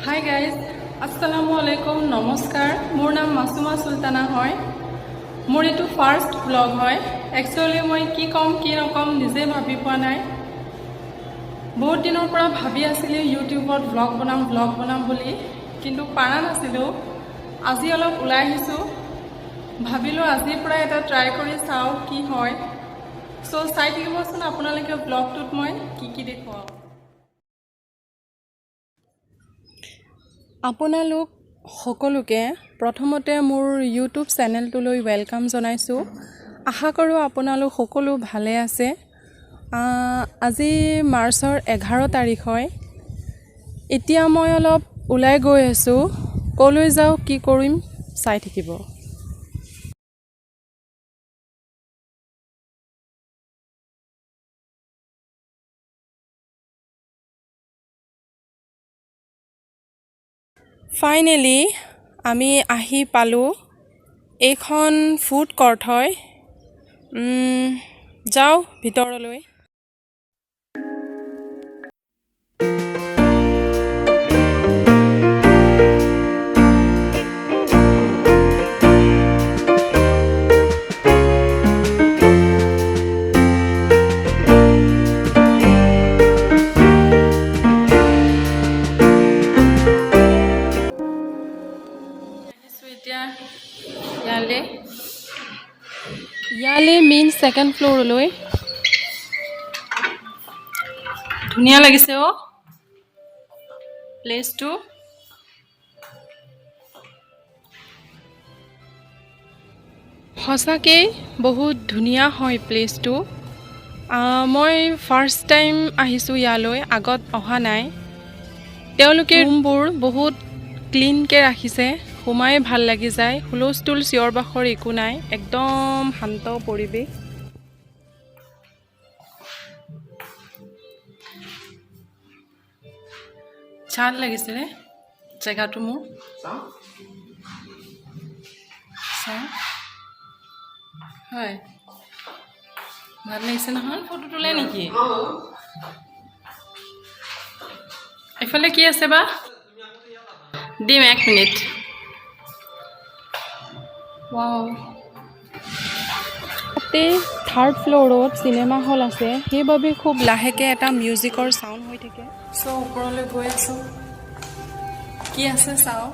Hi guys, Assalamualaikum, Namaskar. মোৰ নাম মাসুমা সুলতানা হয়। মোৰ এটো ফাৰ্স্ট ব্লগ হয়। Actually মই কি কম কি নকম নিজে ভাবি পোৱা নাই। বহুত দিনৰ পৰা ভাবি আছিলো ইউটিউবত ব্লগ বনাম বুলি, কিন্তু পাৰা নাছিলো। আজি অলপ ওলাই আহিছো। ভাবিলো আজিৰ পৰা এটা ট্ৰাই কৰি চাও কি হয়। সো চাই থাকিবচোন আপোনালোকে ব্লগটোত মই কি দেখুৱাও। আপোনালোক সকলোকে প্ৰথমতে মোৰ ইউটিউব চেনেলটোলৈ ওয়েলকাম জনাইছো। আশা কৰো আপোনালোক সকলো ভালে আছে। আজি মাৰ্চৰ 11 তাৰিখ হয়। এতিয়া মই অলপ ওলাই গৈ আছো। কলৈ যাও কি কৰিম চাই থাকিব। ফাইনেলি আমি আহি পালো। এইখন ফুড কোৰ্ট হয়। যাও ভিতৰলৈ। ইয়ালে মেইন সেকেন্ড ফ্লোৰলৈ। ধুনীয়া লাগিছে ও প্লেসটো। সঁচাকে বহুত ধুনীয়া হয় প্লেসটো। মই ফাৰ্স্ট টাইম আহিছো ইয়ালৈ, আগত অহা নাই। তেওঁলোকে ৰুমবোৰ বহুত ক্লিনকে ৰাখিছে, সোমাই ভাল লাগি যায়। হুলস্থুল চিঞৰ বাখৰ একো নাই, একদম শান্ত পৰিৱেশ। ভাল লাগিছে ৰে জায়গাটো মোৰ। হয় ভাল লাগিছে নহয়। ফটো তোলে নেকি? এফালে কি আছে বা? দিম 1 মিনিট। ওয়াও, তাতে থাৰ্ড ফ্লোৰত চিনেমা হল আছে, সেইবাবে খুব লাহেকে এটা মিউজিকৰ সাউন্ড হৈ থাকে। সো ওপৰলৈ গৈ আছো, কি আছে চাও।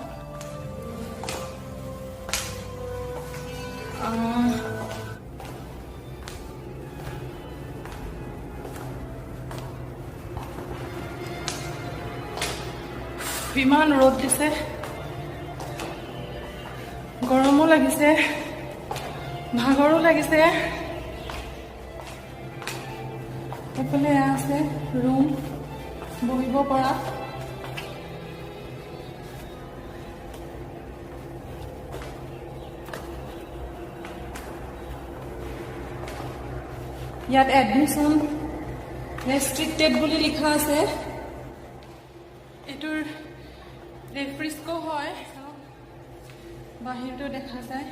ইমান ৰ'দ দিছে, গৰমো লাগিছে, ভাগৰো লাগিছে। এফালে আছে ৰুম বহিব পৰা। ইয়াত এডমিশন ৰেষ্ট্ৰিক্টেড বুলি লিখা আছে। এটোৰ ৰেফ্ৰিস্কো হয়, বাহিৰটো দেখা যায়।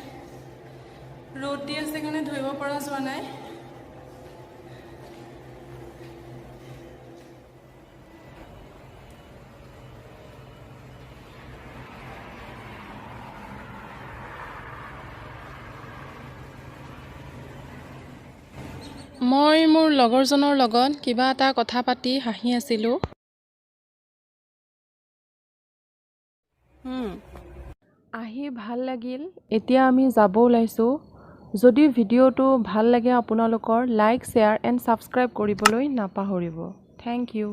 ৰ'দ দি আছে কাৰণে ধৰিব পৰা যোৱা নাই। মই মোৰ লগৰজনৰ লগত কিবা এটা কথা পাতি হাঁহি আছিলো। আহি ভাল লাগিল। এতিয়া আমি যাব ওলাইছো। যদি ভিডিওটো ভাল লাগে আপোনালোকৰ লাইক, শ্বেয়াৰ এণ্ড সাবস্ক্ৰাইব কৰিবলৈ নাপাহৰিব। Thank U.